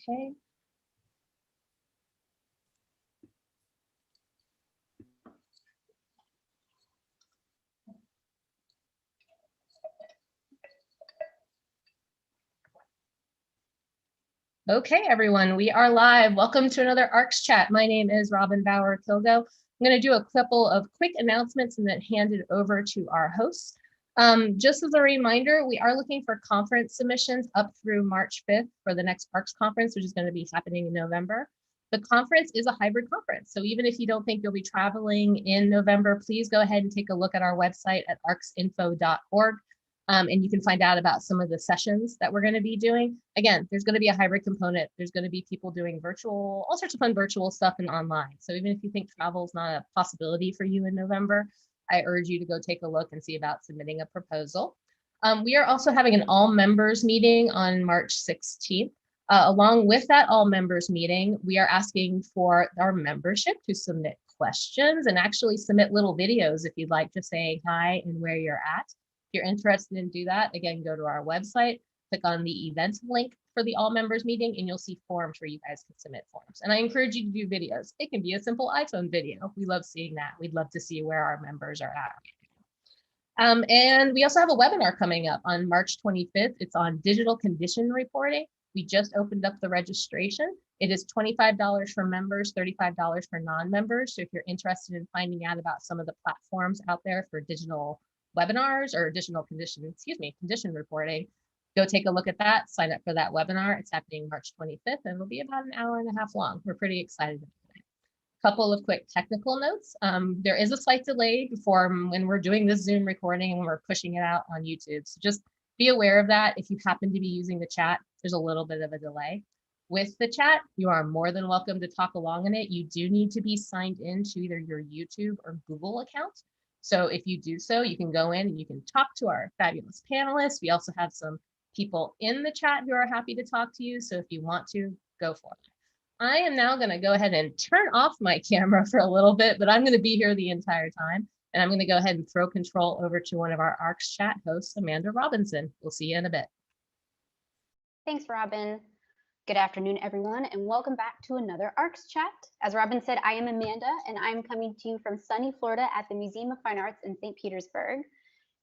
Okay. Okay, everyone, we are live. Welcome to another ARCS chat. My name is Robin Bauer-Kilgo. I'm going to do a couple of quick announcements and then hand it over to our hosts. Just as a reminder, we are looking for conference submissions up through March 5th for the next ARCS conference, which is going to be happening in November. The conference is a hybrid conference, so even if you don't think you'll be traveling in November, please go ahead and take a look at our website at arcsinfo.org. And you can find out about some of the sessions that we're going to be doing. Again, there's going to be a hybrid component. There's going to be people doing virtual, all sorts of fun virtual stuff and online. So even if you think travel is not a possibility for you in November, I urge you to go take a look and see about submitting a proposal. We are also having an all members meeting on March 16th. Along with that all members meeting, we are asking for our membership to submit questions and actually submit little videos if you'd like to say hi and where you're at. If you're interested in do that, again, go to our website, click on the event link for the all members meeting, and you'll see forms where you guys can submit forms. And I encourage you to do videos. It can be a simple iPhone video. We love seeing that. We'd love to see where our members are at. And we also have a webinar coming up on March 25th. It's on digital condition reporting. We just opened up the registration. It is $25 for members, $35 for non-members. So if you're interested in finding out about some of the platforms out there for digital webinars or additional condition reporting, go take a look at that, sign up for that webinar. It's happening March 25th and it'll be about an hour and a half long. We're pretty excited about it. Couple of quick technical notes. There is a slight delay before when we're doing this Zoom recording and when we're pushing it out on YouTube. So just be aware of that. If you happen to be using the chat, there's a little bit of a delay. With the chat, you are more than welcome to talk along in it. You do need to be signed into either your YouTube or Google account. So if you do so, you can go in and you can talk to our fabulous panelists. We also have some people in the chat who are happy to talk to you. So if you want to, go for it. I am now going to go ahead and turn off my camera for a little bit, but I'm going to be here the entire time. And I'm going to go ahead and throw control over to one of our ARCS chat hosts, Amanda Robinson. We'll see you in a bit. Thanks, Robin. Good afternoon, everyone, and welcome back to another ARCS chat. As Robin said, I am Amanda, and I'm coming to you from sunny Florida at the Museum of Fine Arts in St. Petersburg.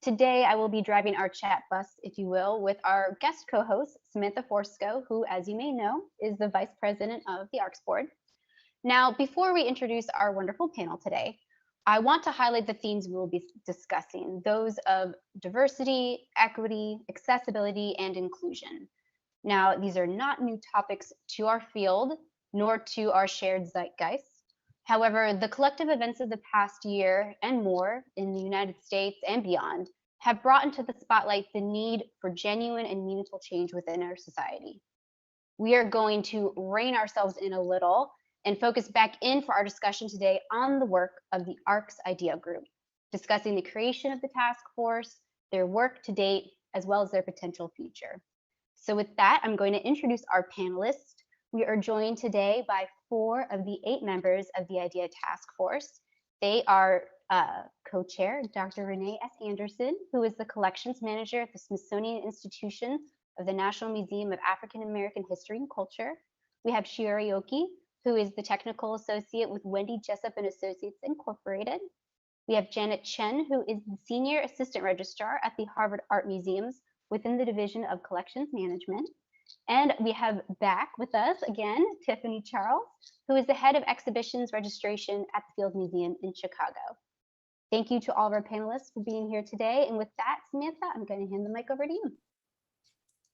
Today, I will be driving our chat bus, if you will, with our guest co-host, Samantha Forsko, who, as you may know, is the Vice President of the ARCS Board. Now, before we introduce our wonderful panel today, I want to highlight the themes we will be discussing, those of diversity, equity, accessibility, and inclusion. Now, these are not new topics to our field, nor to our shared zeitgeist. However, the collective events of the past year and more in the United States and beyond have brought into the spotlight the need for genuine and meaningful change within our society. We are going to rein ourselves in a little and focus back in for our discussion today on the work of the ARCS Idea Group, discussing the creation of the task force, their work to date, as well as their potential future. So with that, I'm going to introduce our panelists. We are joined today by 4 of the 8 members of the IDEA Task Force. They are co-chair, Dr. Renee S. Anderson, who is the collections manager at the Smithsonian Institution of the National Museum of African American History and Culture. We have Shiori Oki, who is the technical associate with Wendy Jessup and Associates Incorporated. We have Janet Chen, who is the senior assistant registrar at the Harvard Art Museums within the Division of Collections Management. And we have back with us again, Tiffany Charles, who is the head of exhibitions registration at the Field Museum in Chicago. Thank you to all of our panelists for being here today. And with that, Samantha, I'm going to hand the mic over to you.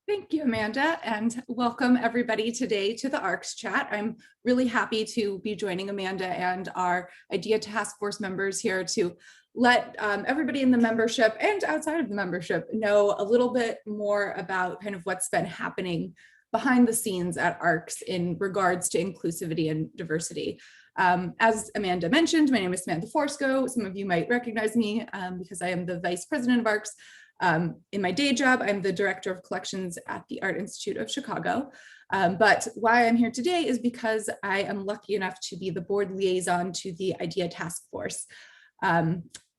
Thank you, Amanda, and welcome everybody today to the ARCS chat. I'm really happy to be joining Amanda and our IDEA Task Force members here to let everybody in the membership and outside of the membership know a little bit more about kind of what's been happening behind the scenes at ARCS in regards to inclusivity and diversity. As Amanda mentioned, my name is Samantha Forsko. Some of you might recognize me because I am the Vice President of ARCS. In my day job, I'm the Director of Collections at the Art Institute of Chicago. But why I'm here today is because I am lucky enough to be the board liaison to the IDEA Task Force.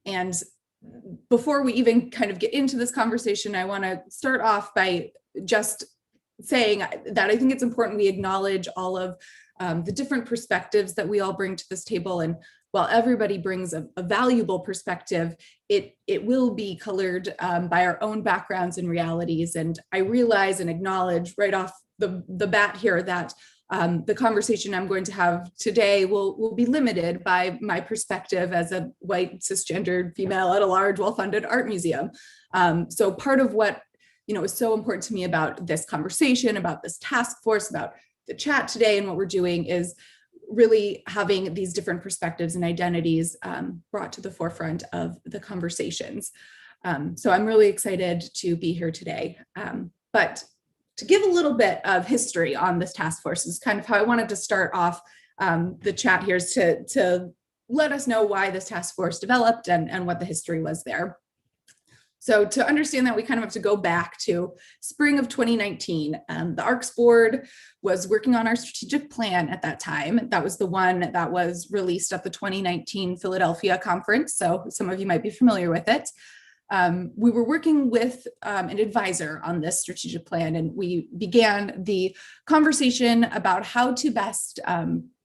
And before we even kind of get into this conversation, I want to start off by just saying that I think it's important we acknowledge all of the different perspectives that we all bring to this table. And while everybody brings a valuable perspective, it will be colored by our own backgrounds and realities. And I realize and acknowledge right off the bat here that the conversation I'm going to have today will be limited by my perspective as a white, cisgendered female at a large, well-funded art museum. So part of what is so important to me about this conversation, about this task force, about the chat today and what we're doing is really having these different perspectives and identities brought to the forefront of the conversations. So I'm really excited to be here today. But to give a little bit of history on this task force is kind of how I wanted to start off the chat here, is to let us know why this task force developed and what the history was there. So to understand that, we kind of have to go back to spring of 2019. The ARCS board was working on our strategic plan at that time. That was the one that was released at the 2019 Philadelphia conference. So some of you might be familiar with it. We were working with an advisor on this strategic plan, and we began the conversation about how to best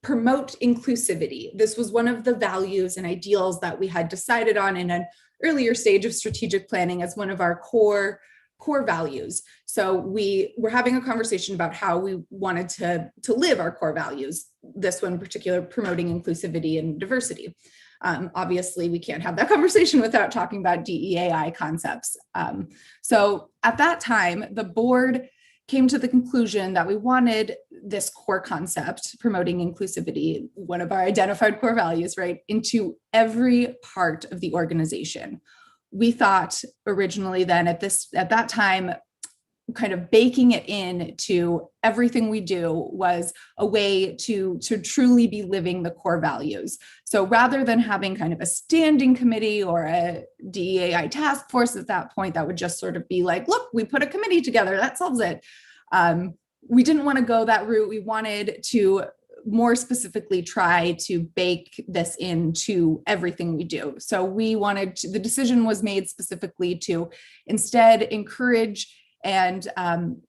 promote inclusivity. This was one of the values and ideals that we had decided on in an earlier stage of strategic planning as one of our core values. So we were having a conversation about how we wanted to live our core values, this one in particular, promoting inclusivity and diversity. Obviously, we can't have that conversation without talking about DEAI concepts. So at that time, the board came to the conclusion that we wanted this core concept, promoting inclusivity, one of our identified core values, right, into every part of the organization. We thought originally then at that time, kind of baking it into everything we do was a way to truly be living the core values. So rather than having kind of a standing committee or a DEAI task force at that point, that would just sort of be like, look, we put a committee together, that solves it. We didn't want to go that route. We wanted to more specifically try to bake this into everything we do. So the decision was made specifically to instead encourage and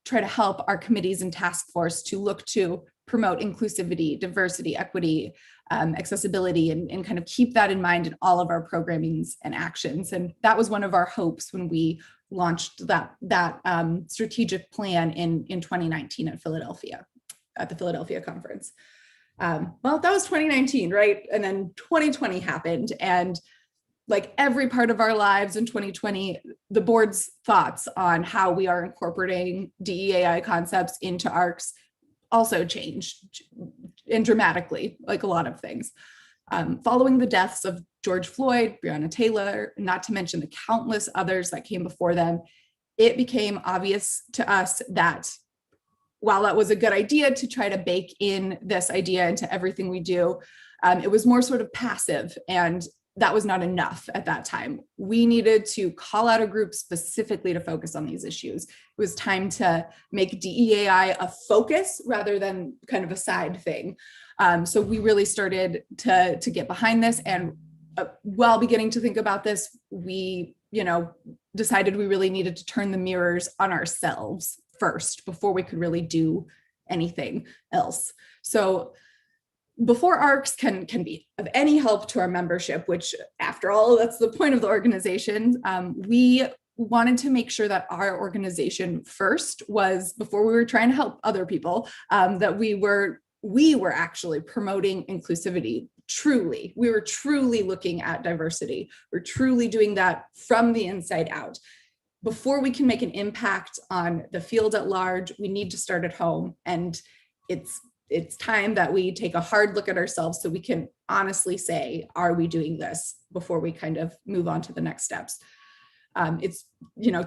try to help our committees and task force to look to promote inclusivity, diversity, equity, accessibility, and kind of keep that in mind in all of our programmings and actions. And that was one of our hopes when we launched that strategic plan in 2019 at Philadelphia, at the Philadelphia conference. Well, that was 2019, right? And then 2020 happened, and like every part of our lives in 2020, the board's thoughts on how we are incorporating DEAI concepts into ARCS also changed, and dramatically, like a lot of things. Following the deaths of George Floyd, Breonna Taylor, not to mention the countless others that came before them, it became obvious to us that while that was a good idea to try to bake in this idea into everything we do, it was more sort of passive, and that was not enough at that time. We needed to call out a group specifically to focus on these issues. It was time to make DEAI a focus rather than kind of a side thing. So we really started to get behind this, and while beginning to think about this, we decided we really needed to turn the mirrors on ourselves first before we could really do anything else. So before ARCS can be of any help to our membership, which after all, that's the point of the organization, we wanted to make sure that our organization first was, before we were trying to help other people, that we were actually promoting inclusivity. Truly, we were truly looking at diversity. We're truly doing that from the inside out. Before we can make an impact on the field at large, we need to start at home. And it's time that we take a hard look at ourselves so we can honestly say, are we doing this, before we kind of move on to the next steps. It's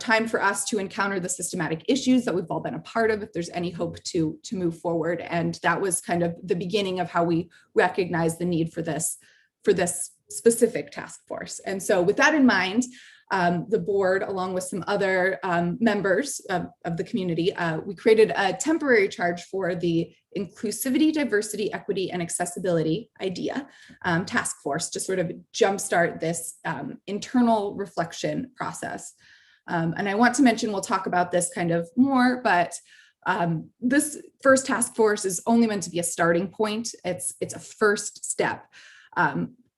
time for us to encounter the systematic issues that we've all been a part of if there's any hope to move forward. And that was kind of the beginning of how we recognized the need for this specific task force. And so with that in mind, the board, along with some other members of the community, we created a temporary charge for the Inclusivity, Diversity, Equity, and Accessibility IDEA task force to sort of jumpstart this internal reflection process. And I want to mention, we'll talk about this kind of more, but This first task force is only meant to be a starting point. It's a first step.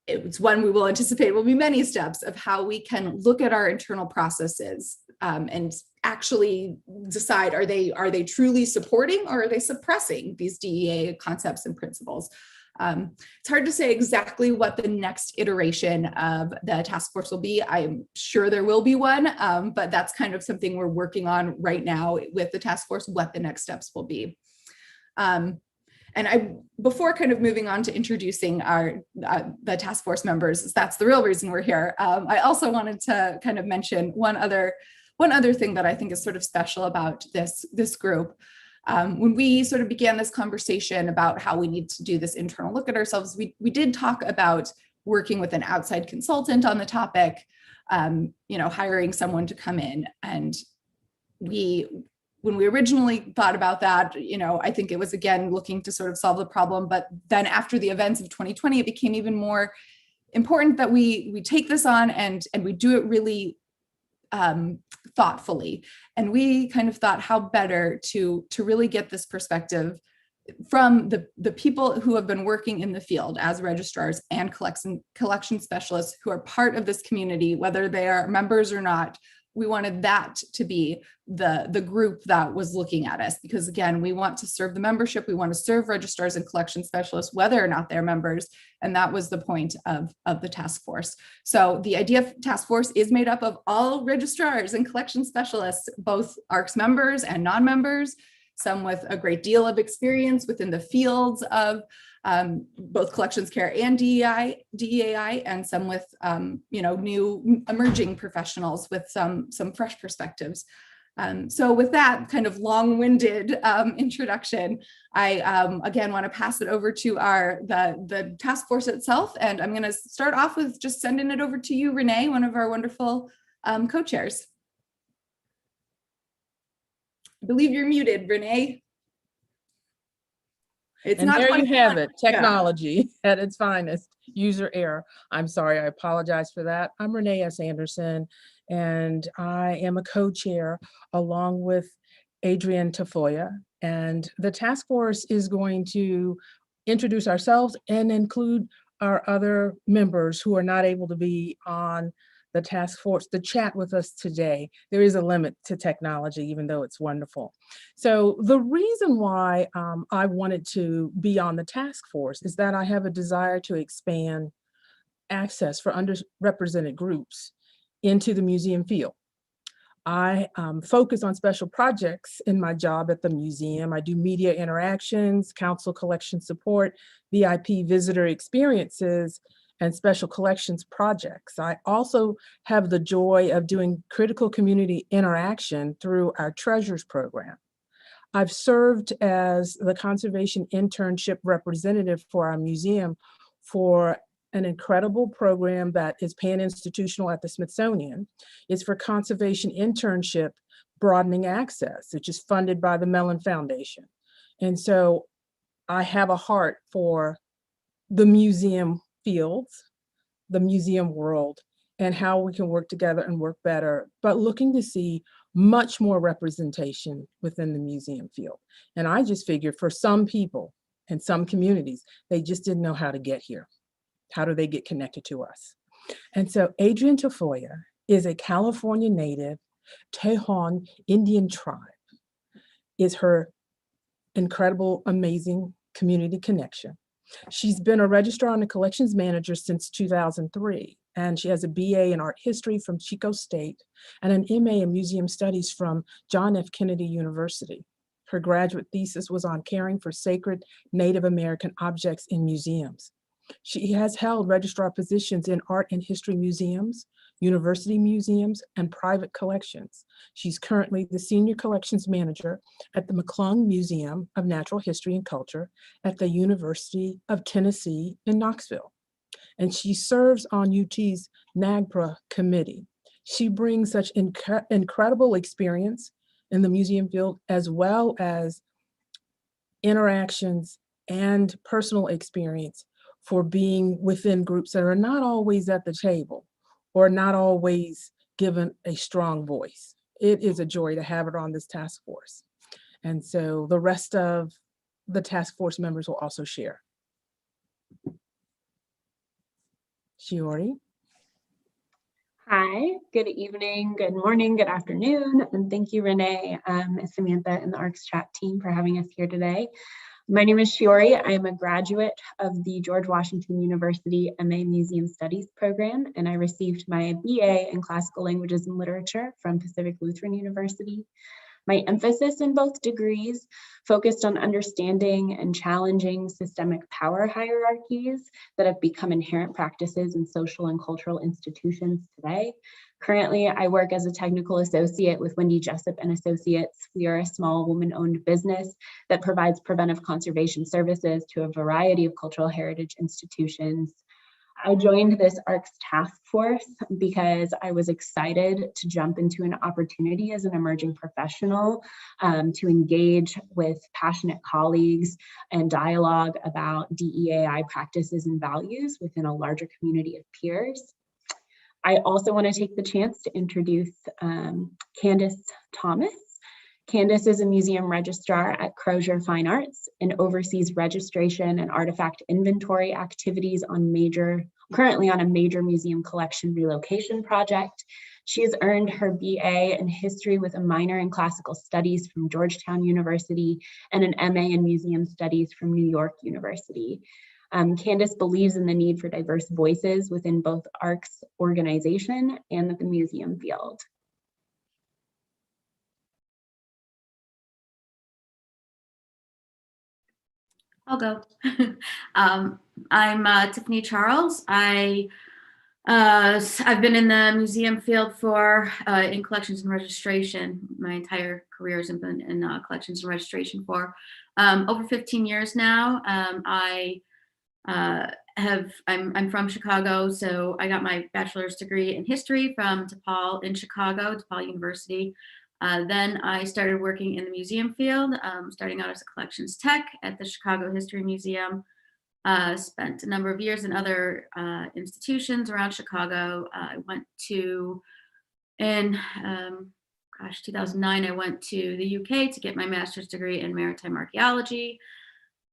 It's one we will anticipate will be many steps of how we can look at our internal processes and actually decide, are they truly supporting or are they suppressing these DEA concepts and principles? It's hard to say exactly what the next iteration of the task force will be. I'm sure there will be one, but that's kind of something we're working on right now with the task force, what the next steps will be. And before kind of moving on to introducing the task force members, that's the real reason we're here. I also wanted to kind of mention one other thing that I think is sort of special about this group. When we sort of began this conversation about how we need to do this internal look at ourselves, we did talk about working with an outside consultant on the topic, hiring someone to come in. And when we originally thought about that, I think it was, again, looking to sort of solve the problem. But then after the events of 2020, it became even more important that we take this on and we do it really thoughtfully. And we kind of thought how better to really get this perspective from the people who have been working in the field as registrars and collection specialists who are part of this community, whether they are members or not. We wanted that to be the group that was looking at us, because again, we want to serve the membership. We want to serve registrars and collection specialists, whether or not they're members. And that was the point of the task force. So the idea task force is made up of all registrars and collection specialists, both ARCS members and non-members, some with a great deal of experience within the fields of both collections care and DEAI, and some with new emerging professionals with some fresh perspectives. So with that kind of long-winded introduction, I again want to pass it over to the task force itself, and I'm going to start off with just sending it over to you, Renee, one of our wonderful co-chairs. I believe you're muted, Renee. And there you have it, technology at its finest, user error. I'm sorry, I apologize for that. I'm Renee S. Anderson, and I am a co-chair along with Adrienne Tafoya. And the task force is going to introduce ourselves and include our other members who are not able to be on the task force to chat with us today. There is a limit to technology, even though it's wonderful. So the reason why I wanted to be on the task force is that I have a desire to expand access for underrepresented groups into the museum field. I focus on special projects in my job at the museum. I do media interactions, council collection support, VIP visitor experiences, and special collections projects. I also have the joy of doing critical community interaction through our Treasures program. I've served as the conservation internship representative for our museum for an incredible program that is pan-institutional at the Smithsonian. It's for conservation internship broadening access, which is funded by the Mellon Foundation. And so I have a heart for the museum fields, the museum world, and how we can work together and work better, but looking to see much more representation within the museum field. And I just figured for some people and some communities, they just didn't know how to get here. How do they get connected to us? And so Adrienne Tafoya is a California native Tejon Indian tribe, is her incredible, amazing community connection. She's been a registrar and a collections manager since 2003, and she has a BA in art history from Chico State and an MA in museum studies from John F. Kennedy University. Her graduate thesis was on caring for sacred Native American objects in museums. She has held registrar positions in art and history museums, university museums, and private collections. She's currently the senior collections manager at the McClung Museum of Natural History and Culture at the University of Tennessee in Knoxville. And she serves on UT's NAGPRA committee. She brings such incredible experience in the museum field, as well as interactions and personal experience for being within groups that are not always at the table or not always given a strong voice. It is a joy to have her on this task force. And so the rest of the task force members will also share. Shiori. Hi, good evening, good morning, good afternoon, and thank you, Renee and Samantha and the ARCS chat team for having us here today. My name is Shiori. I am a graduate of the George Washington University MA Museum Studies program, and I received my BA in Classical Languages and Literature from Pacific Lutheran University. My emphasis in both degrees focused on understanding and challenging systemic power hierarchies that have become inherent practices in social and cultural institutions today. Currently, I work as a technical associate with Wendy Jessup and Associates. We are a small woman-owned business that provides preventive conservation services to a variety of cultural heritage institutions. I joined this ARCS task force because I was excited to jump into an opportunity as an emerging professional to engage with passionate colleagues and dialogue about DEAI practices and values within a larger community of peers. I also want to take the chance to introduce Candace Thomas. Candace is a museum registrar at Crozier Fine Arts and oversees registration and artifact inventory activities currently on a major museum collection relocation project. She has earned her BA in history with a minor in classical studies from Georgetown University and an MA in museum studies from New York University. Candace believes in the need for diverse voices within both ARCS organization and the museum field. I'll go. I'm Tiffany Charles. I've been in the museum field in collections and registration. My entire career has been in collections and registration for over 15 years now. I'm from Chicago, so I got my bachelor's degree in history from DePaul in Chicago, DePaul University. Then I started working in the museum field, starting out as a collections tech at the Chicago History Museum. Spent a number of years in other institutions around Chicago. I went to, in 2009, I went to the UK to get my master's degree in maritime archaeology.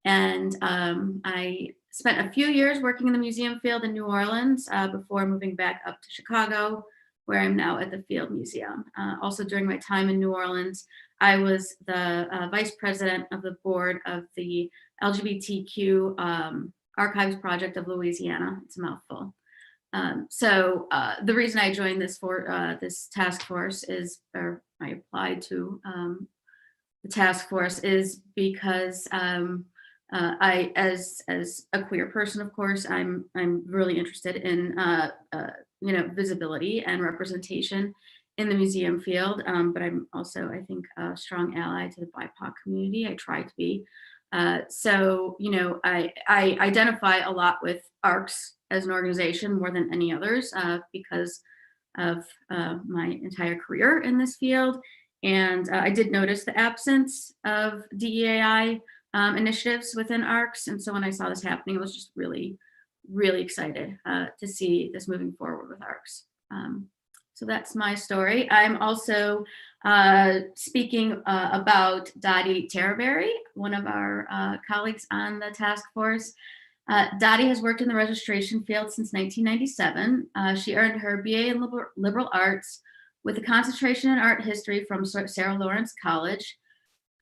And I spent a few years working in the museum field in New Orleans before moving back up to Chicago, where I'm now at the Field Museum. Also during my time in New Orleans, I was the vice president of the board of the LGBTQ Archives Project of Louisiana. It's a mouthful. So the reason I joined this task force is, or I applied to the task force, is because I, as a queer person, of course, I'm really interested in visibility and representation in the museum field, but I'm also, I think, a strong ally to the BIPOC community. I try to be. So, I identify a lot with ARCS as an organization more than any others because of my entire career in this field. And I did notice the absence of DEAI initiatives within ARCS. And so when I saw this happening, I was just really, really excited to see this moving forward with ARCS. So that's my story. I'm also speaking about Dottie Terraberry, one of our colleagues on the task force. Dottie has worked in the registration field since 1997. She earned her BA in liberal arts with a concentration in art history from Sarah Lawrence College.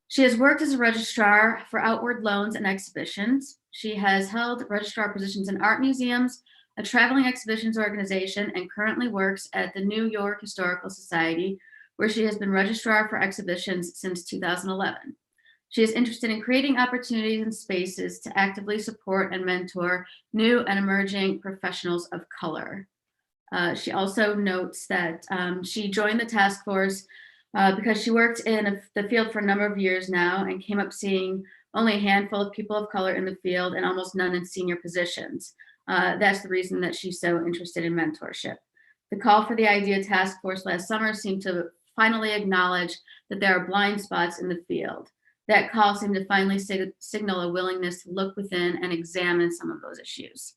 She has worked as a registrar for outward loans and exhibitions. She has held registrar positions in art museums, a traveling exhibitions organization, and currently works at the New York Historical Society, where she has been registrar for exhibitions since 2011. She is interested in creating opportunities and spaces to actively support and mentor new and emerging professionals of color. She also notes that she joined the task force because she worked in the field for a number of years now and came up seeing only a handful of people of color in the field and almost none in senior positions. That's the reason that she's so interested in mentorship. The call for the IDEA task force last summer seemed to finally acknowledge that there are blind spots in the field. That call seemed to finally signal a willingness to look within and examine some of those issues.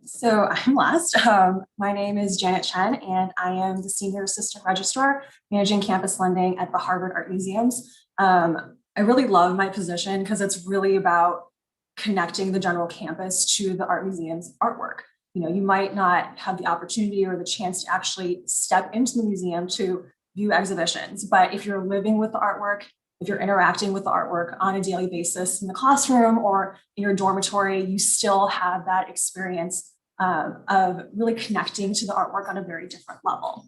So I'm last. My name is Janet Chen, and I am the Senior Assistant Registrar managing campus lending at the Harvard Art Museums. I really love my position because it's really about connecting the general campus to the art museum's artwork. You might not have the opportunity or the chance to actually step into the museum to view exhibitions, but if you're living with the artwork, if you're interacting with the artwork on a daily basis in the classroom or in your dormitory, you still have that experience of really connecting to the artwork on a very different level.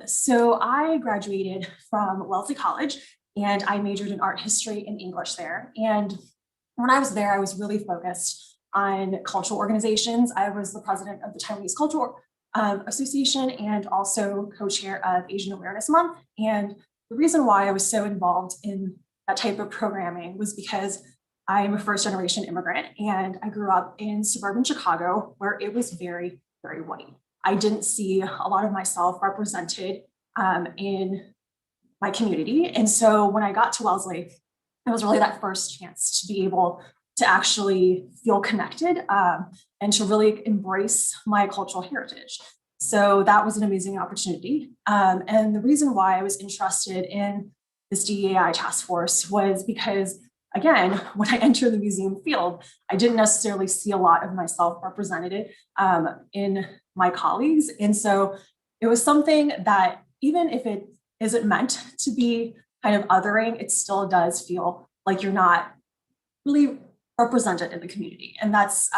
So I graduated from Wellesley College and I majored in art history and English there. And when I was there, I was really focused on cultural organizations. I was the president of the Taiwanese Cultural Association and also co-chair of Asian Awareness Month. And the reason why I was so involved in that type of programming was because I am a first-generation immigrant and I grew up in suburban Chicago where it was very, very white. I didn't see a lot of myself represented in my community. And so when I got to Wellesley, it was really that first chance to be able to actually feel connected and to really embrace my cultural heritage. So that was an amazing opportunity. And the reason why I was interested in this DEI task force was because, again, when I entered the museum field, I didn't necessarily see a lot of myself represented in my colleagues. And so it was something that even if it isn't meant to be kind of othering, it still does feel like you're not really represented in the community. And that's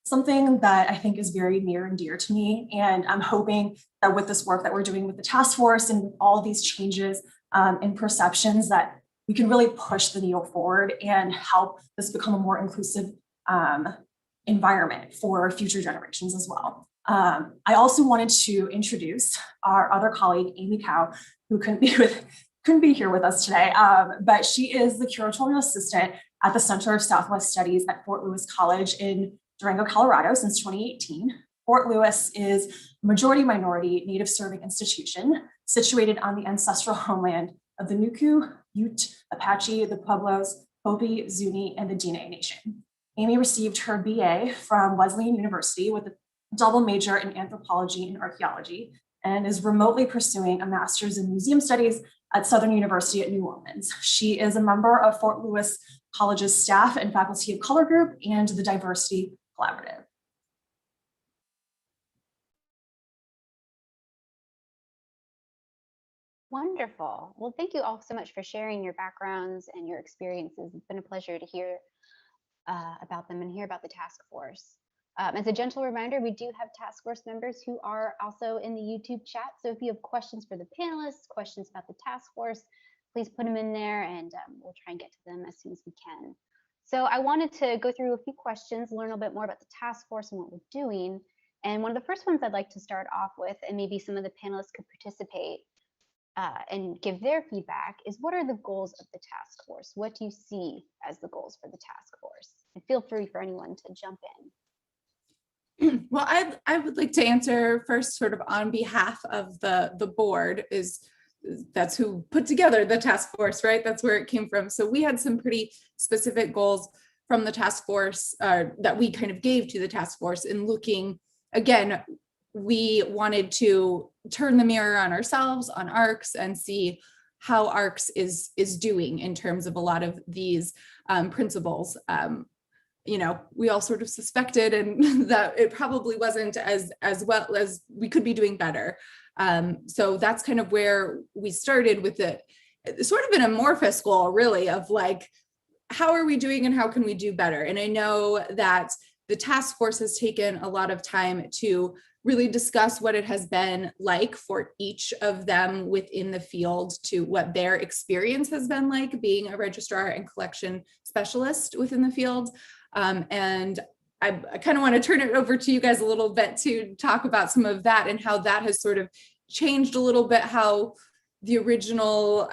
something that I think is very near and dear to me. And I'm hoping that with this work that we're doing with the task force and with all these changes in perceptions that we can really push the needle forward and help this become a more inclusive environment for future generations as well. I also wanted to introduce our other colleague, Amy Cow, who couldn't be here with us today, but she is the curatorial assistant at the Center of Southwest Studies at Fort Lewis College in Durango, Colorado since 2018. Fort Lewis is a majority minority native serving institution situated on the ancestral homeland of the Nuku, Ute, Apache, the Pueblos, Hopi, Zuni, and the Diné Nation. Amy received her BA from Wesleyan University with a double major in anthropology and archaeology and is remotely pursuing a master's in museum studies at Southern University at New Orleans. She is a member of Fort Lewis College's staff and faculty of color group and the Diversity Collaborative. Wonderful. Well, thank you all so much for sharing your backgrounds and your experiences. It's been a pleasure to hear about them and hear about the task force. As a gentle reminder, we do have task force members who are also in the YouTube chat. So if you have questions for the panelists, questions about the task force, please put them in there and we'll try and get to them as soon as we can. So I wanted to go through a few questions, learn a little bit more about the task force and what we're doing. And one of the first ones I'd like to start off with, and maybe some of the panelists could participate and give their feedback, is what are the goals of the task force? What do you see as the goals for the task force? And feel free for anyone to jump in. Well, I would like to answer first sort of on behalf of the board. That's who put together the task force, right? That's where it came from. So we had some pretty specific goals from the task force that we kind of gave to the task force in looking, again, we wanted to turn the mirror on ourselves, on ARCS, and see how ARCS is doing in terms of a lot of these principles. We all sort of suspected and that it probably wasn't as well as we could be doing better. So that's kind of where we started with it, sort of an amorphous goal, really, of like, how are we doing and how can we do better? And I know that the task force has taken a lot of time to really discuss what it has been like for each of them within the field, to what their experience has been like being a registrar and collection specialist within the field. And I kind of want to turn it over to you guys a little bit to talk about some of that and how that has sort of changed a little bit, how the original,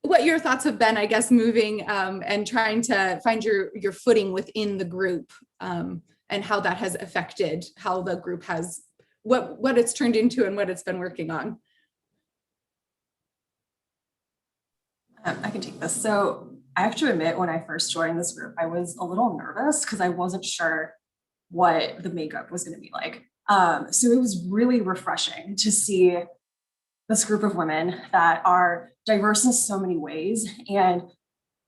what your thoughts have been, I guess, moving and trying to find your footing within the group, and how that has affected how the group has, what it's turned into and what it's been working on. I can take this. So I have to admit, when I first joined this group, I was a little nervous because I wasn't sure what the makeup was going to be like. So it was really refreshing to see this group of women that are diverse in so many ways. And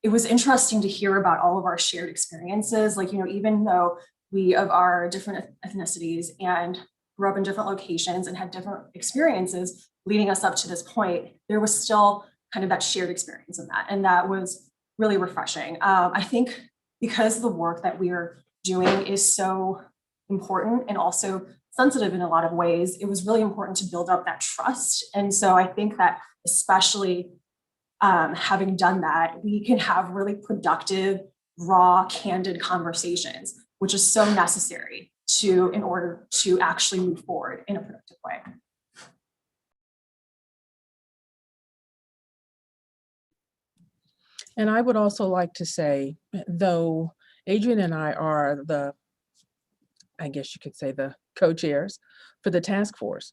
it was interesting to hear about all of our shared experiences. Like, even though we of our different ethnicities and grew up in different locations and had different experiences leading us up to this point, there was still kind of that shared experience in that. And that was really refreshing. I think because the work that we are doing is so important and also sensitive in a lot of ways, it was really important to build up that trust. And so I think that especially having done that, we can have really productive, raw, candid conversations, which is so necessary in order to actually move forward in a productive way. And I would also like to say, though Adrian and I are I guess you could say the co-chairs for the task force,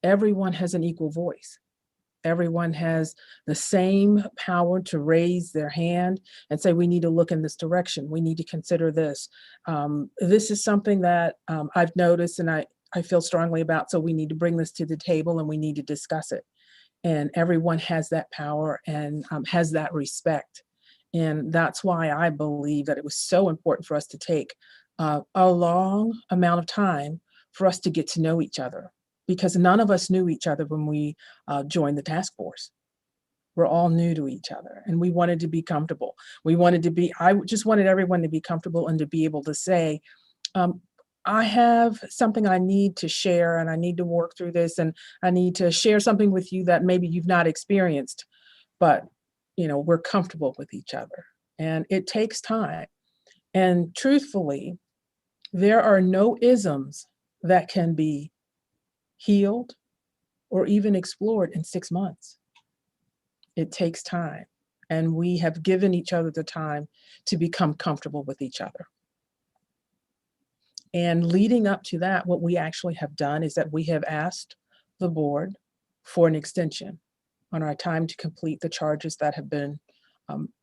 everyone has an equal voice. Everyone has the same power to raise their hand and say, we need to look in this direction. We need to consider this. This is something that I've noticed and I feel strongly about, so we need to bring this to the table and we need to discuss it. And everyone has that power and has that respect. And that's why I believe that it was so important for us to take a long amount of time for us to get to know each other, because none of us knew each other when we joined the task force. We're all new to each other and we wanted to be comfortable. I just wanted everyone to be comfortable and to be able to say, I have something I need to share and I need to work through this and I need to share something with you that maybe you've not experienced, but we're comfortable with each other. And it takes time. And truthfully, there are no isms that can be healed or even explored in 6 months. It takes time. And we have given each other the time to become comfortable with each other. And leading up to that, what we actually have done is that we have asked the board for an extension on our time to complete the charges that have been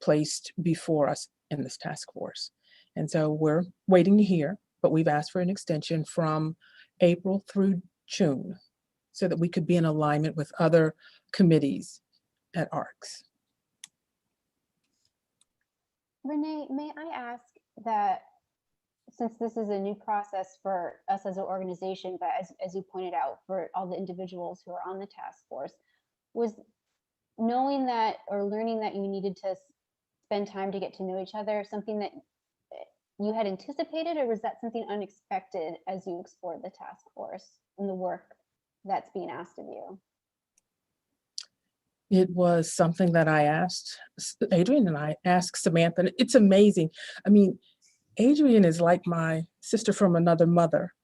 placed before us in this task force. And so we're waiting to hear, but we've asked for an extension from April through June so that we could be in alignment with other committees at ARCS. Renee, may I ask that, since this is a new process for us as an organization, but as you pointed out, for all the individuals who are on the task force, was knowing that or learning that you needed to spend time to get to know each other something that you had anticipated, or was that something unexpected as you explored the task force and the work that's being asked of you? It was something that I asked Adrian and I asked Samantha. And it's amazing. I mean, Adrian is like my sister from another mother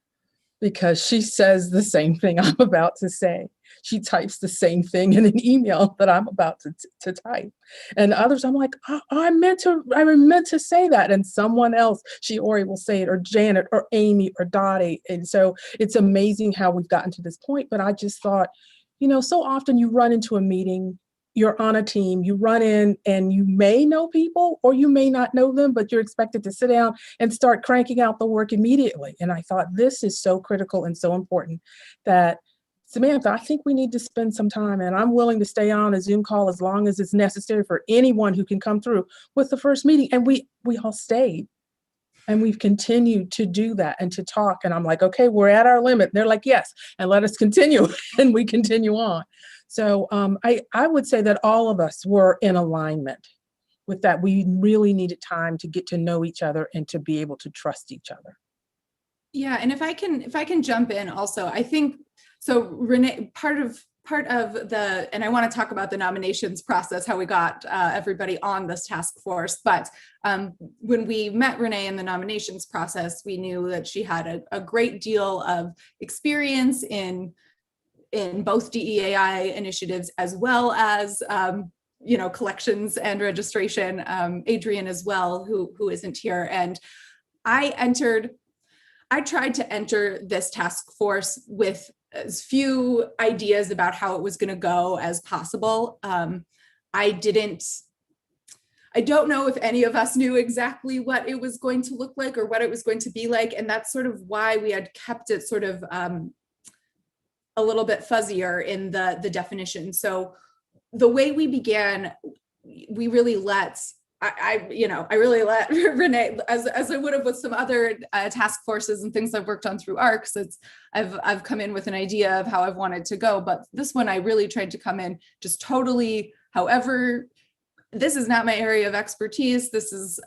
because she says the same thing I'm about to say. She types the same thing in an email that I'm about to type. And others, I'm like, I meant to say that. And someone else, Shiori will say it, or Janet, or Amy, or Dottie. And so it's amazing how we've gotten to this point. But I just thought, so often you run into a meeting, you're on a team, you run in and you may know people or you may not know them, but you're expected to sit down and start cranking out the work immediately. And I thought this is so critical and so important that, Samantha, I think we need to spend some time, and I'm willing to stay on a Zoom call as long as it's necessary for anyone who can come through with the first meeting. And we all stayed. And we've continued to do that and to talk. And I'm like, okay, we're at our limit. And they're like, yes, and let us continue. And we continue on. So I would say that all of us were in alignment with that. We really needed time to get to know each other and to be able to trust each other. Yeah, and if I can jump in also, I think, so Renee, part of the, and I want to talk about the nominations process, how we got everybody on this task force. But when we met Renee in the nominations process, we knew that she had a great deal of experience in both DEAI initiatives, as well as collections and registration. Adrian as well, who isn't here. And I tried to enter this task force with as few ideas about how it was going to go as possible. I I don't know if any of us knew exactly what it was going to look like or what it was going to be like. And that's sort of why we had kept it sort of a little bit fuzzier in the definition. So the way we began, we really let, I really let Renee, as I would have with some other task forces and things I've worked on through ARCs, I've come in with an idea of how I've wanted to go, but this one I really tried to come in just totally, however, this is not my area of expertise. This is,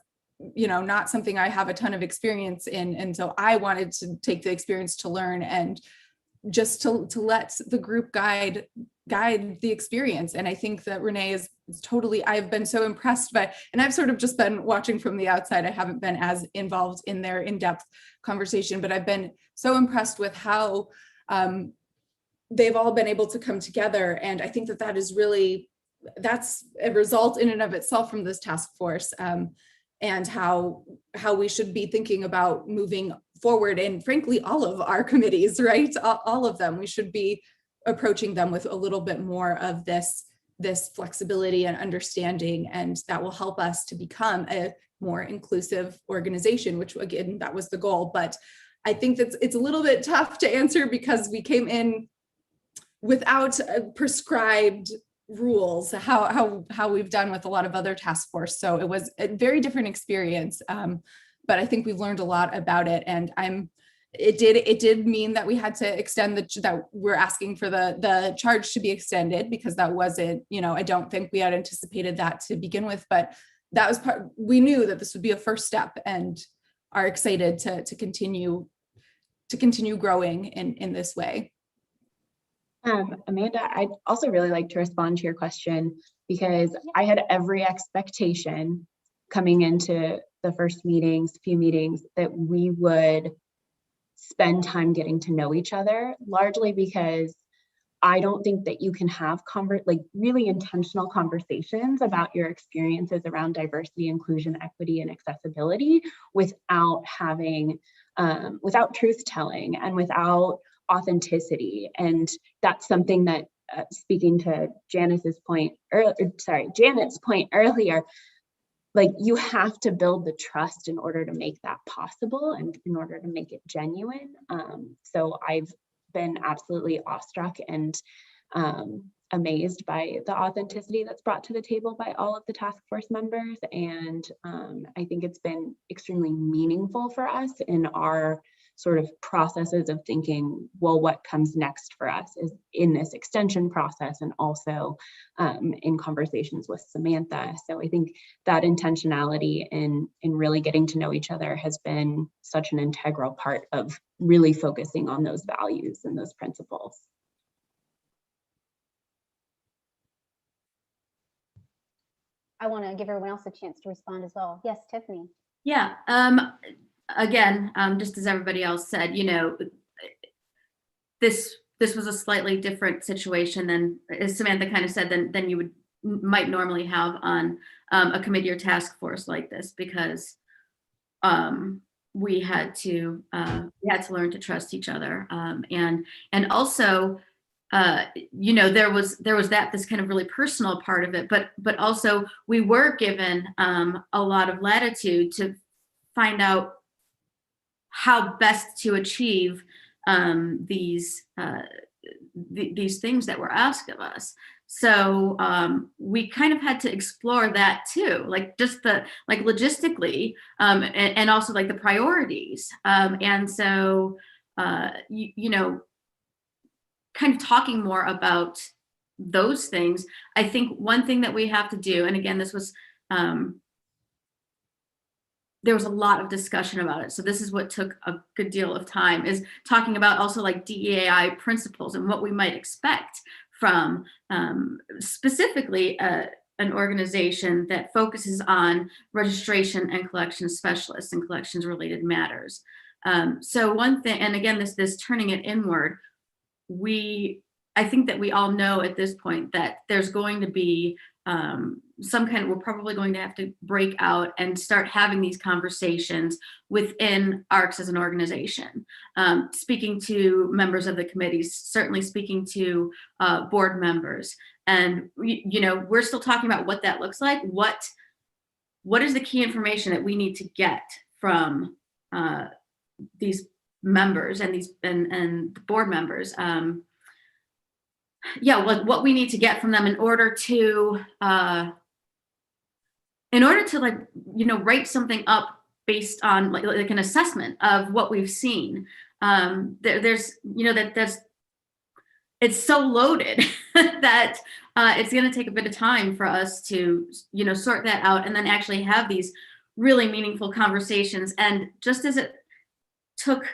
not something I have a ton of experience in. And so I wanted to take the experience to learn and just to let the group guide the experience. And I think that Renee is totally, I've been so impressed by, and I've sort of just been watching from the outside. I haven't been as involved in their in-depth conversation, but I've been so impressed with how they've all been able to come together. And I think that that is really, that's a result in and of itself from this task force, and how we should be thinking about moving forward. And frankly, all of our committees, right? All of them, we should be approaching them with a little bit more of this flexibility and understanding, and that will help us to become a more inclusive organization, which again, that was the goal. But I think that it's a little bit tough to answer because we came in without prescribed rules, how we've done with a lot of other task force. So it was a very different experience, but I think we've learned a lot about it. And it did mean that we had to extend that we're asking for the charge to be extended, because that wasn't, I don't think we had anticipated that to begin with, but that was we knew that this would be a first step, and are excited to continue growing in this way. Amanda, I'd also really like to respond to your question, because I had every expectation coming into the first few meetings, that we would spend time getting to know each other, largely because I don't think that you can have really intentional conversations about your experiences around diversity, inclusion, equity, and accessibility without having, without truth telling and without authenticity. And that's something that, speaking to Janet's point earlier, like, you have to build the trust in order to make that possible and in order to make it genuine. So I've been absolutely awestruck and amazed by the authenticity that's brought to the table by all of the task force members. And I think it's been extremely meaningful for us in our sort of processes of thinking, well, what comes next for us is in this extension process, and also in conversations with Samantha. So I think that intentionality in really getting to know each other has been such an integral part of really focusing on those values and those principles. I want to give everyone else a chance to respond as well. Yes, Tiffany. Yeah. Again, just as everybody else said, this was a slightly different situation than, as Samantha kind of said, than you might normally have on a committee or task force like this, because we had to learn to trust each other, and also there was this kind of really personal part of it, but also we were given a lot of latitude to find out how best to achieve these things that were asked of us. So we kind of had to explore that too, like just logistically, and also like the priorities. And so, kind of talking more about those things. I think one thing that we have to do, and again, this was, there was a lot of discussion about it. So this is what took a good deal of time, is talking about also like DEI principles and what we might expect from specifically an organization that focuses on registration and collections specialists and collections related matters. So one thing, and again, this turning it inward, I think that we all know at this point that there's going to be we're probably going to have to break out and start having these conversations within ARCS as an organization, speaking to members of the committees, certainly speaking to board members. And, we're still talking about what that looks like, what what is the key information that we need to get from these members and the board members. What we need to get from them in order to write something up based on like an assessment of what we've seen. It's so loaded that it's going to take a bit of time for us to, sort that out and then actually have these really meaningful conversations. And just as it took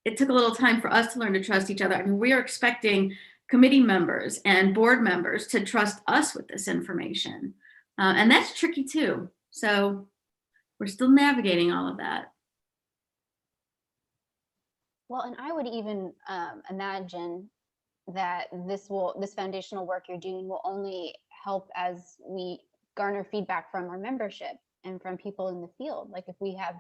a little time for us to learn to trust each other, I mean, we are expecting committee members and board members to trust us with this information. And that's tricky too. So we're still navigating all of that. Well, and I would even imagine that this foundational work you're doing will only help as we garner feedback from our membership and from people in the field. Like if we have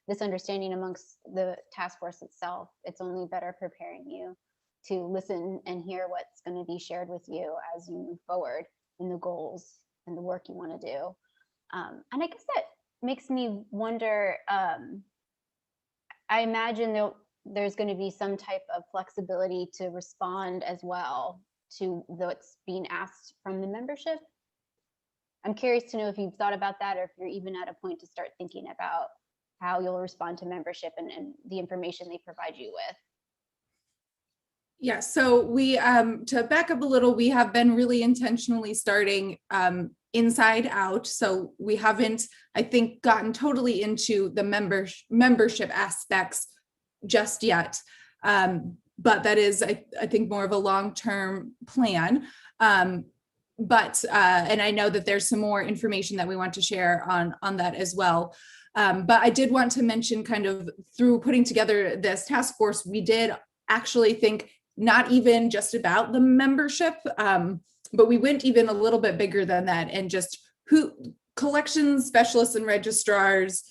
this understanding amongst the task force itself, it's only better preparing you to listen and hear what's going to be shared with you as you move forward in the goals and the work you want to do. And I guess that makes me wonder, I imagine there's going to be some type of flexibility to respond as well to what's being asked from the membership. I'm curious to know if you've thought about that, or if you're even at a point to start thinking about how you'll respond to membership and the information they provide you with. Yeah, so we, to back up a little, we have been really intentionally starting inside out. So we haven't, I think, gotten totally into the membership aspects just yet. But that is, I think, more of a long-term plan. And I know that there's some more information that we want to share on that as well. But I did want to mention, kind of through putting together this task force, we did actually think not even just about the membership, but we went even a little bit bigger than that, and just who collections specialists and registrars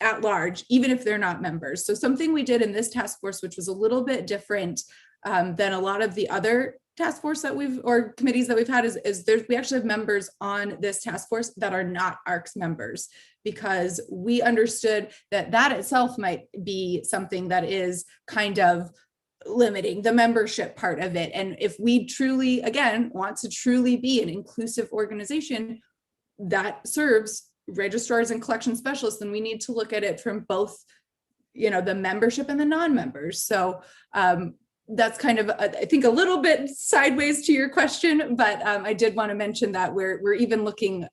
at large, even if they're not members. So something we did in this task force, which was a little bit different than a lot of the other task force or committees that we've had, is we actually have members on this task force that are not ARCS members, because we understood that itself might be something that is kind of limiting the membership part of it. And if we truly, again, want to truly be an inclusive organization that serves registrars and collection specialists, then we need to look at it from both, the membership and the non-members. So that's kind of, I think, a little bit sideways to your question, but I did want to mention that we're even looking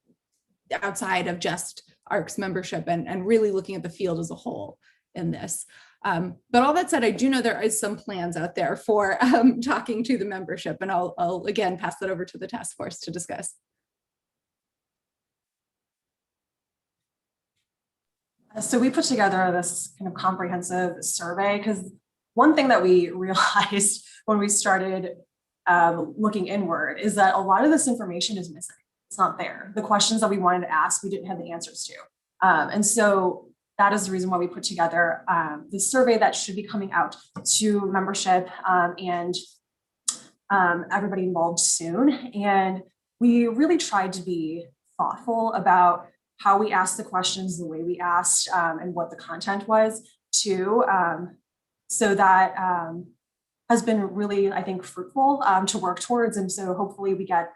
outside of just ARCS membership and really looking at the field as a whole in this. But all that said, I do know there is some plans out there for talking to the membership, and I'll again pass that over to the task force to discuss. So we put together this kind of comprehensive survey, because one thing that we realized when we started looking inward is that a lot of this information is missing. It's not there. The questions that we wanted to ask, we didn't have the answers to. And so that is the reason why we put together the survey that should be coming out to membership and everybody involved soon. And we really tried to be thoughtful about how we asked the questions, the way we asked, and what the content was too. So that has been really, I think, fruitful to work towards. And so hopefully we get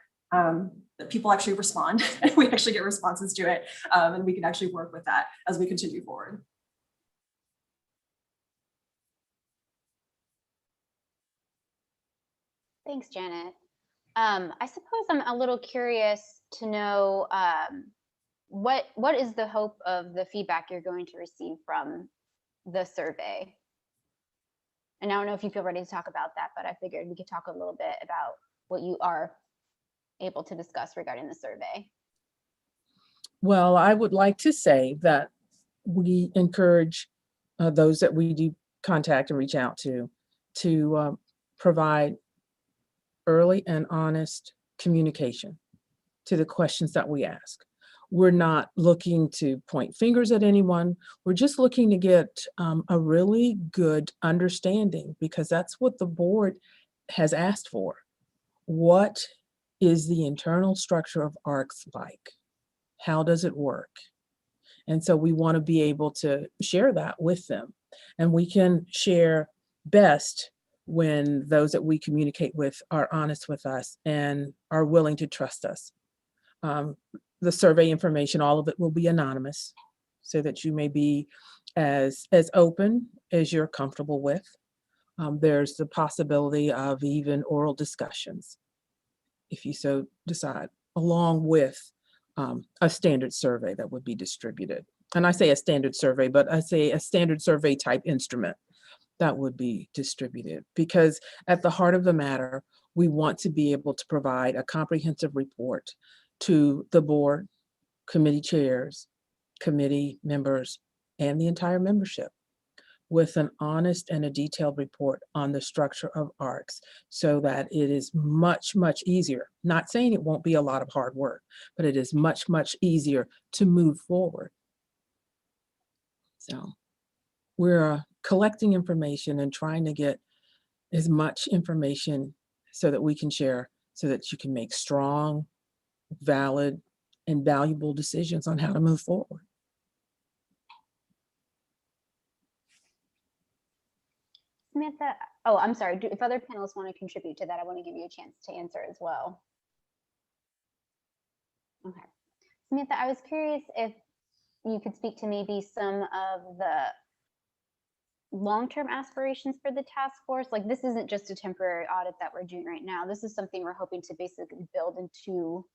that people actually respond and we actually get responses to it, and we can actually work with that as we continue forward. Thanks, Janet. I suppose I'm a little curious to know what is the hope of the feedback you're going to receive from the survey? And I don't know if you feel ready to talk about that, but I figured we could talk a little bit about what you are able to discuss regarding the survey. Well, I would like to say that we encourage those that we do contact and reach out to provide early and honest communication to the questions that we ask. We're not looking to point fingers at anyone. We're just looking to get a really good understanding, because that's what the board has asked for. What is the internal structure of ARCS like? How does it work? And so we want to be able to share that with them. And we can share best when those that we communicate with are honest with us and are willing to trust us. The survey information, all of it will be anonymous so that you may be as open as you're comfortable with. There's the possibility of even oral discussions, if you so decide, along with a standard survey that would be distributed. And I say a standard survey, but I say a standard survey type instrument that would be distributed, because at the heart of the matter, we want to be able to provide a comprehensive report to the board, committee chairs, committee members, and the entire membership, with an honest and a detailed report on the structure of ARCS, so that it is much, much easier. Not saying it won't be a lot of hard work, but it is much, much easier to move forward. So we're collecting information and trying to get as much information so that we can share, so that you can make strong, valid, and valuable decisions on how to move forward. Samantha, oh, I'm sorry. If other panelists want to contribute to that, I want to give you a chance to answer as well. Okay. Samantha, I was curious if you could speak to maybe some of the long-term aspirations for the task force. Like, this isn't just a temporary audit that we're doing right now. This is something we're hoping to basically build into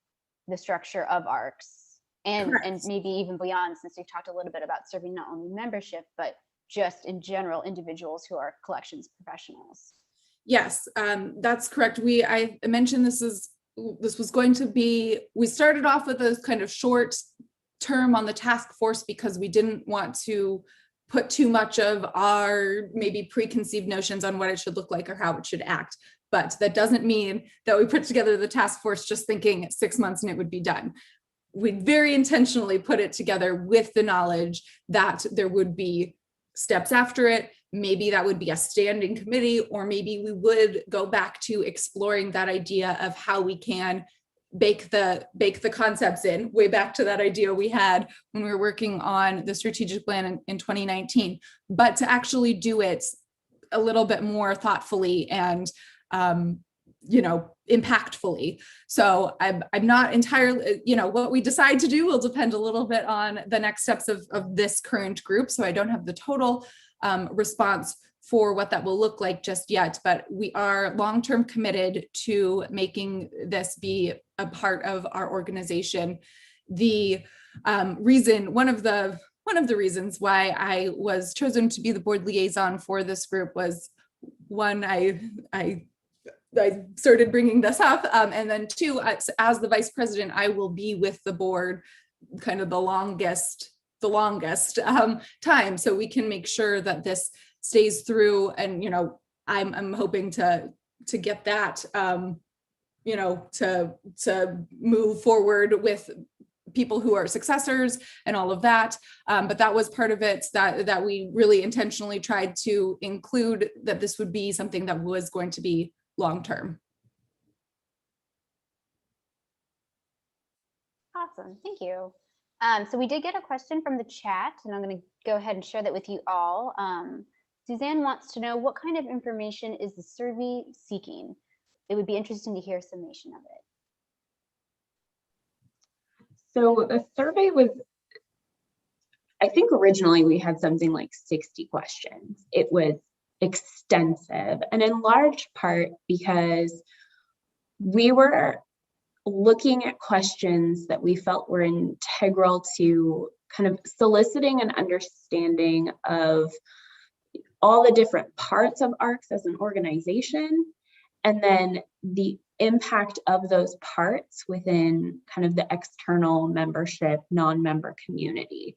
the structure of ARCS and maybe even beyond, since we've talked a little bit about serving not only membership, but just in general individuals who are collections professionals. Yes, that's correct. I mentioned this was going to be, we started off with a kind of short term on the task force because we didn't want to put too much of our maybe preconceived notions on what it should look like or how it should act. But that doesn't mean that we put together the task force just thinking 6 months and it would be done. We very intentionally put it together with the knowledge that there would be steps after it. Maybe that would be a standing committee, or maybe we would go back to exploring that idea of how we can bake the concepts in, way back to that idea we had when we were working on the strategic plan in 2019, but to actually do it a little bit more thoughtfully and impactfully. So I'm not entirely, what we decide to do will depend a little bit on the next steps of this current group. So I don't have the total response for what that will look like just yet, but we are long-term committed to making this be a part of our organization. The one of the reasons why I was chosen to be the board liaison for this group was, one, I started bringing this up, and then two, as the vice president, I will be with the board kind of the longest time, so we can make sure that this stays through. And I'm hoping to get that to move forward with people who are successors and all of that. But that was part of it that we really intentionally tried to include, that this would be something that was going to be long-term. Awesome, thank you. So we did get a question from the chat, and I'm going to go ahead and share that with you all. Suzanne wants to know, what kind of information is the survey seeking? It would be interesting to hear a summation of it. So the survey was, I think originally we had something like 60 questions. It was extensive, and in large part because we were looking at questions that we felt were integral to kind of soliciting an understanding of all the different parts of ARCS as an organization, and then the impact of those parts within kind of the external membership, non-member community.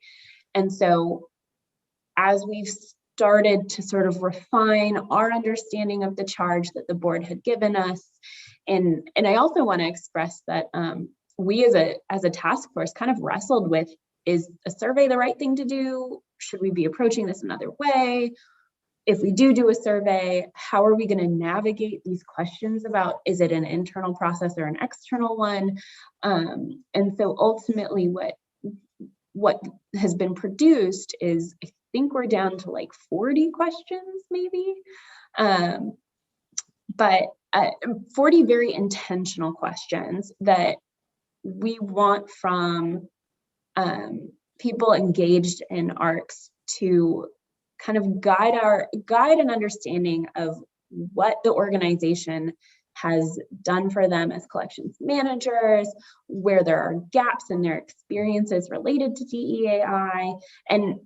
And so as we've started to sort of refine our understanding of the charge that the board had given us, and I also want to express that we as a task force kind of wrestled with, is a survey the right thing to do? Should we be approaching this another way? If we do a survey, how are we going to navigate these questions about, is it an internal process or an external one? And so ultimately what what has been produced is, I think we're down to like 40 questions maybe, but 40 very intentional questions that we want from people engaged in ARCs to kind of guide an understanding of what the organization has done for them as collections managers, where there are gaps in their experiences related to DEAI. And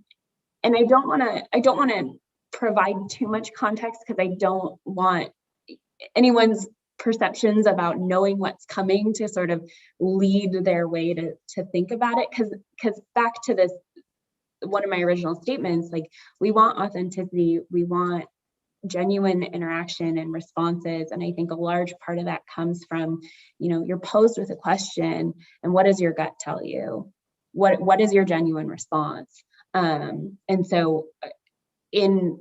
I don't want to provide too much context, because I don't want anyone's perceptions about knowing what's coming to sort of lead their way to think about it. Because back to this, one of my original statements, like, we want authenticity, we want genuine interaction and responses. And I think a large part of that comes from, you're posed with a question, and what does your gut tell you? What is your genuine response? And so in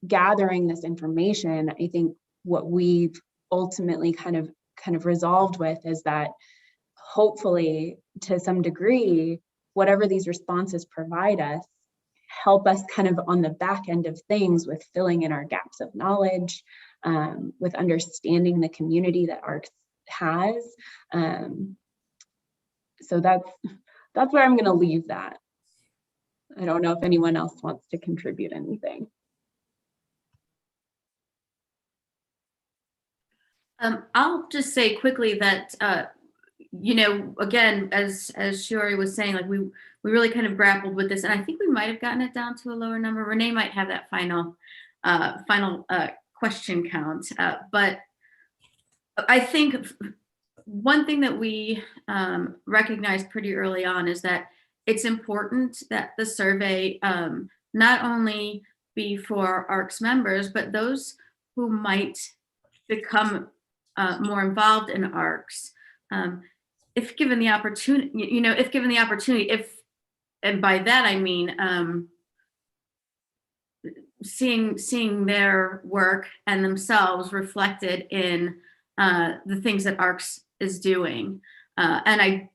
gathering this information, I think what we've ultimately kind of resolved with is that, hopefully to some degree, whatever these responses provide us, help us kind of on the back end of things with filling in our gaps of knowledge, with understanding the community that ARCS has. So that's where I'm going to leave that. I don't know if anyone else wants to contribute anything. I'll just say quickly that, again, as Shiori was saying, like, we really kind of grappled with this, and I think we might have gotten it down to a lower number. Renee might have that final question count, but I think one thing that we recognized pretty early on is that it's important that the survey not only be for ARCS members, but those who might become more involved in ARCS, if given the opportunity, and by that I mean seeing their work and themselves reflected in the things that ARCS is doing, and I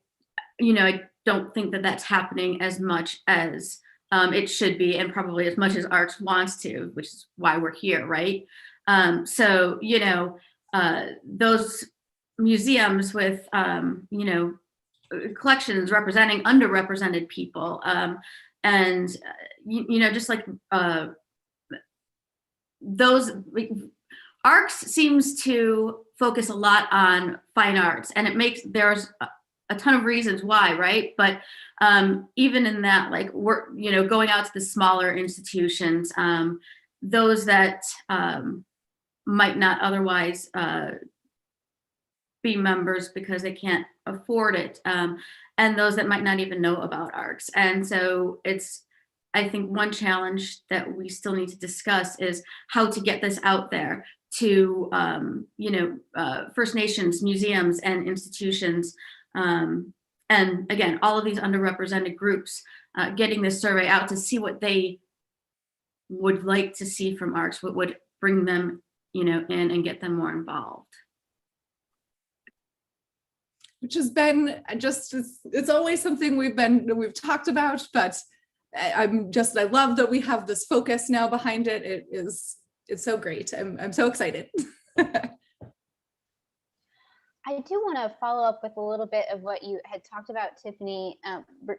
don't think that that's happening as much as it should be, and probably as much as ARCS wants to, which is why we're here, right? So those museums with collections representing underrepresented people, and just like those, ARCS seems to focus a lot on fine arts, and there's a ton of reasons why, right? But even in that, like, we're going out to the smaller institutions, those that might not otherwise be members because they can't afford it, and those that might not even know about ARCS. And so I think one challenge that we still need to discuss is how to get this out there to First Nations museums and institutions, and again, all of these underrepresented groups, getting this survey out to see what they would like to see from ARCS, what would bring them in and get them more involved. Which has been it's always something we've talked about, but I love that we have this focus now behind it. It's so great. I'm so excited. I do want to follow up with a little bit of what you had talked about, Tiffany.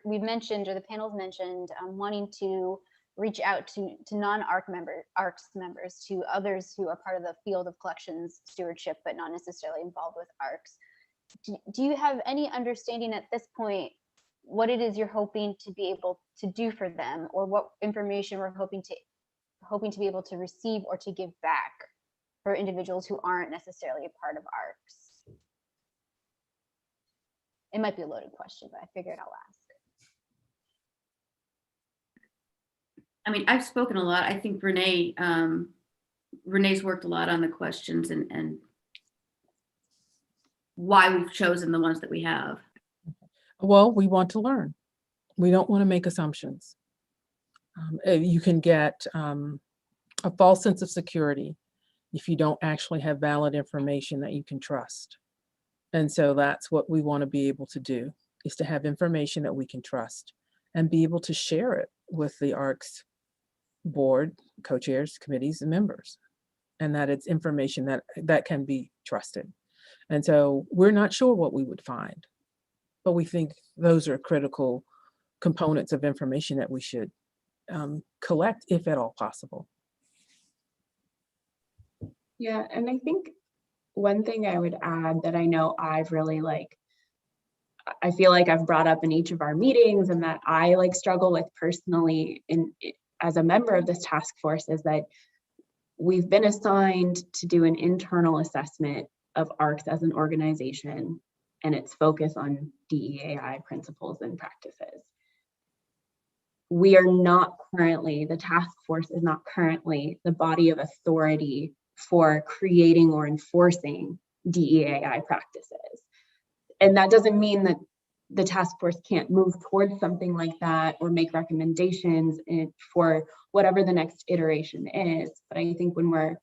We mentioned, or the panels mentioned, wanting to reach out to ARCS members, to others who are part of the field of collections stewardship, but not necessarily involved with ARCS. Do you have any understanding at this point what it is you're hoping to be able to do for them, or what information we're hoping to be able to receive or to give back for individuals who aren't necessarily a part of ARCS? It might be a loaded question, but I figured I'll ask. I mean, I've spoken a lot. I think Renee's worked a lot on the questions and why we've chosen the ones that we have. Well, we want to learn. We don't want to make assumptions. You can get a false sense of security if you don't actually have valid information that you can trust. And so that's what we want to be able to do, is to have information that we can trust. and be able to share it with the ARCS board, co-chairs, committees, and members, and that it's information that can be trusted. And so we're not sure what we would find, but we think those are critical components of information that we should collect, if at all possible. Yeah, and I think one thing I would add that I know I've really I feel like I've brought up in each of our meetings, and that I struggle with personally as a member of this task force, is that we've been assigned to do an internal assessment of ARCS as an organization and its focus on DEAI principles and practices. We are not currently, the task force is not currently the body of authority for creating or enforcing DEAI practices. And that doesn't mean that the task force can't move towards something like that or make recommendations for whatever the next iteration is. But I think when we're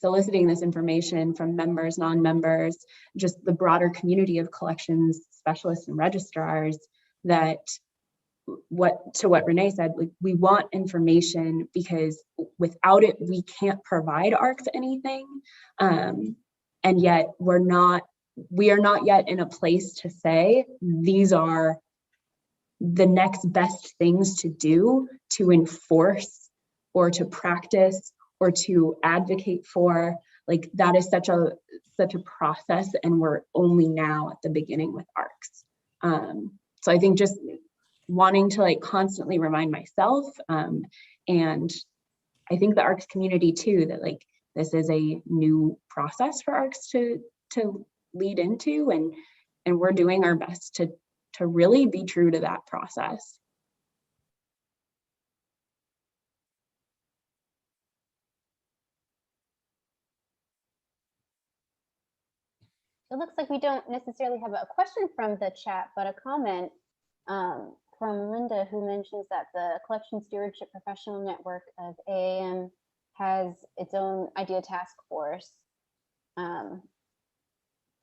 soliciting this information from members, non-members, just the broader community of collections specialists and registrars, that what Renee said, we want information, because without it, we can't provide ARCS anything. And yet we are not yet in a place to say these are the next best things to do to enforce or to practice or to advocate for. That is such a process, and we're only now at the beginning with ARCS. So I think just wanting to constantly remind myself, and I think the ARCS community too, that this is a new process for ARCS to lead into, and we're doing our best to really be true to that process. It looks like we don't necessarily have a question from the chat, but a comment from Linda, who mentions that the Collection Stewardship Professional Network of AAM has its own idea task force.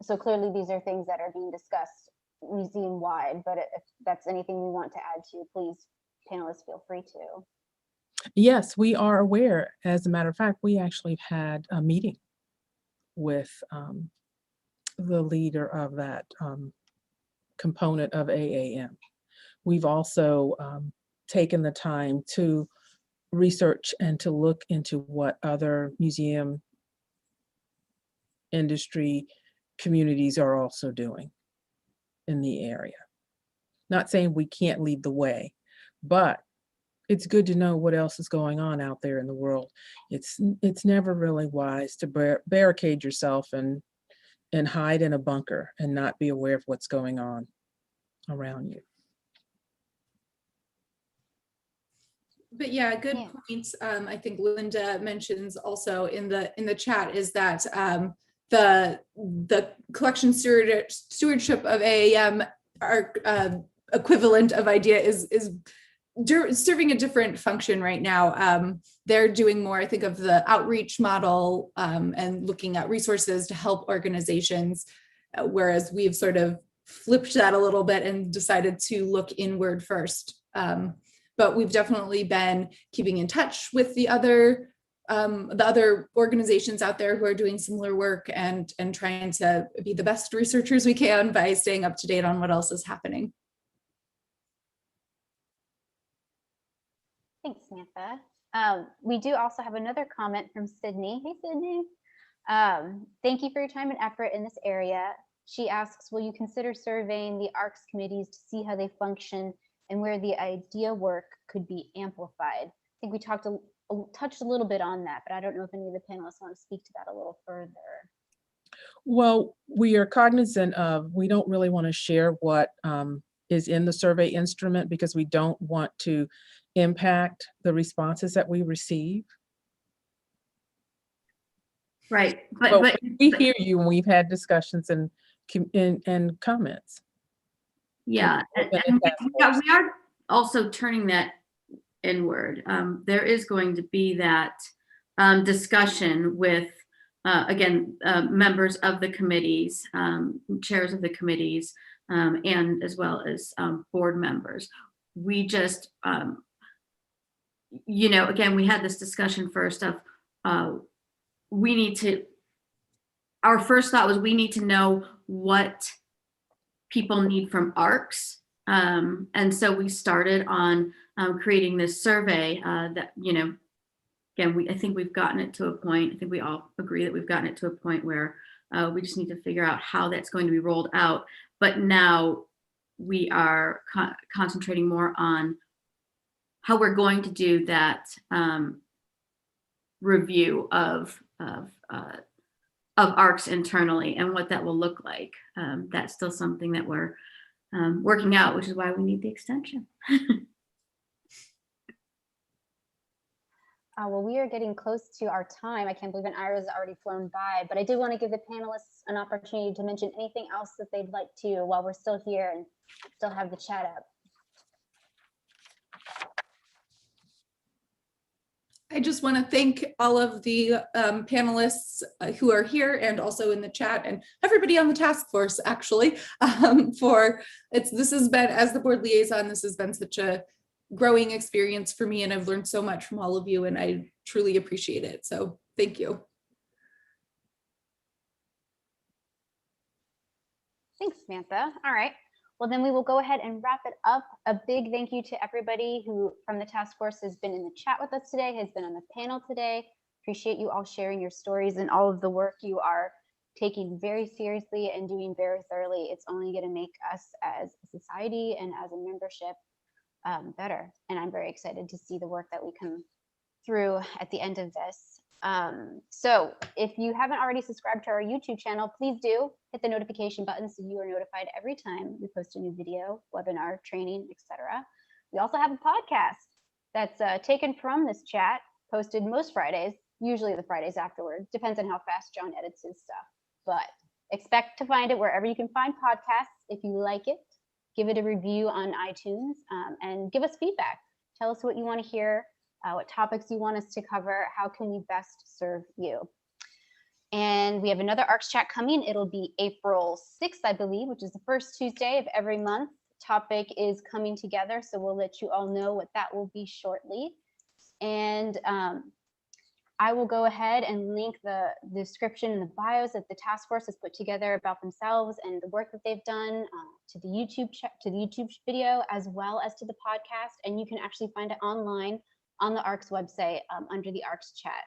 So clearly these are things that are being discussed museum-wide, but if that's anything we want to add to, please, panelists, feel free to. Yes, we are aware. As a matter of fact, we actually had a meeting with the leader of that component of AAM. We've also taken the time to research and to look into what other museum industry communities are also doing in the area. Not saying we can't lead the way, but it's good to know what else is going on out there in the world. It's never really wise to barricade yourself and hide in a bunker and not be aware of what's going on around you. But yeah, good points. I think Linda mentions also in the chat is that the collection stewardship of AAM, our equivalent of IDEA, is serving a different function right now. They're doing more, I think, of the outreach model and looking at resources to help organizations, whereas we've sort of flipped that a little bit and decided to look inward first. But we've definitely been keeping in touch with the other organizations out there who are doing similar work and trying to be the best researchers we can by staying up to date on what else is happening. Thanks, Samantha. We do also have another comment from Sydney. Hey, Sydney. Thank you for your time and effort in this area. She asks, will you consider surveying the ARCS committees to see how they function and where the IDEA work could be amplified? I think we touched a little bit on that, but I don't know if any of the panelists want to speak to that a little further. Well, we are cognizant of, we don't really want to share what is in the survey instrument because we don't want to impact the responses that we receive. Right, but we hear you when we've had discussions and comments. Yeah, and we are also turning that inward. There is going to be that discussion with, again, members of the committees, chairs of the committees, and as well as board members. we just, you know, again, we had this discussion first of our first thought was we need to know what people need from ARCS. And so we started on creating this survey that, you know, again, I think we've gotten it to a point, I think we all agree that we've gotten it to a point where we just need to figure out how that's going to be rolled out. But now we are concentrating more on how we're going to do that review of ARCS internally and what that will look like. That's still something that we're working out, which is why we need the extension. Well, we are getting close to our time. I can't believe an hour has already flown by, but I did want to give the panelists an opportunity to mention anything else that they'd like to while we're still here and still have the chat up. I just want to thank all of the panelists who are here and also in the chat, and everybody on the task force actually this has been, as the board liaison, this has been such a growing experience for me, and I've learned so much from all of you, and I truly appreciate it. So thank you. Thanks, Samantha. All right. Well, then we will go ahead and wrap it up. A big thank you to everybody who from the task force has been in the chat with us today, has been on the panel today. Appreciate you all sharing your stories and all of the work you are taking very seriously and doing very thoroughly. It's only going to make us as a society and as a membership better. And I'm very excited to see the work that we come through at the end of this. So if you haven't already subscribed to our YouTube channel, please do hit the notification button so you are notified every time we post a new video, webinar, training, etc. We also have a podcast that's taken from this chat, posted most Fridays, usually the Fridays afterward, depends on how fast John edits his stuff, but expect to find it wherever you can find podcasts. If you like it, give it a review on iTunes, and give us feedback. Tell us what you want to hear, what topics you want us to cover, how can we best serve you. And we have another ARCS chat coming. It'll be April 6th, I believe, which is the first Tuesday of every month. Topic is coming together, so we'll let you all know what that will be shortly. And I will go ahead and link the description and the bios that the task force has put together about themselves and the work that they've done to the YouTube video, as well as to the podcast. And you can actually find it online on the ARCS website under the ARCS chat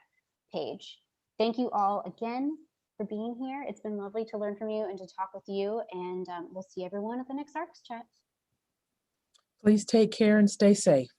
page. Thank you all again for being here. It's been lovely to learn from you and to talk with you. And we'll see everyone at the next ARCS chat. Please take care and stay safe.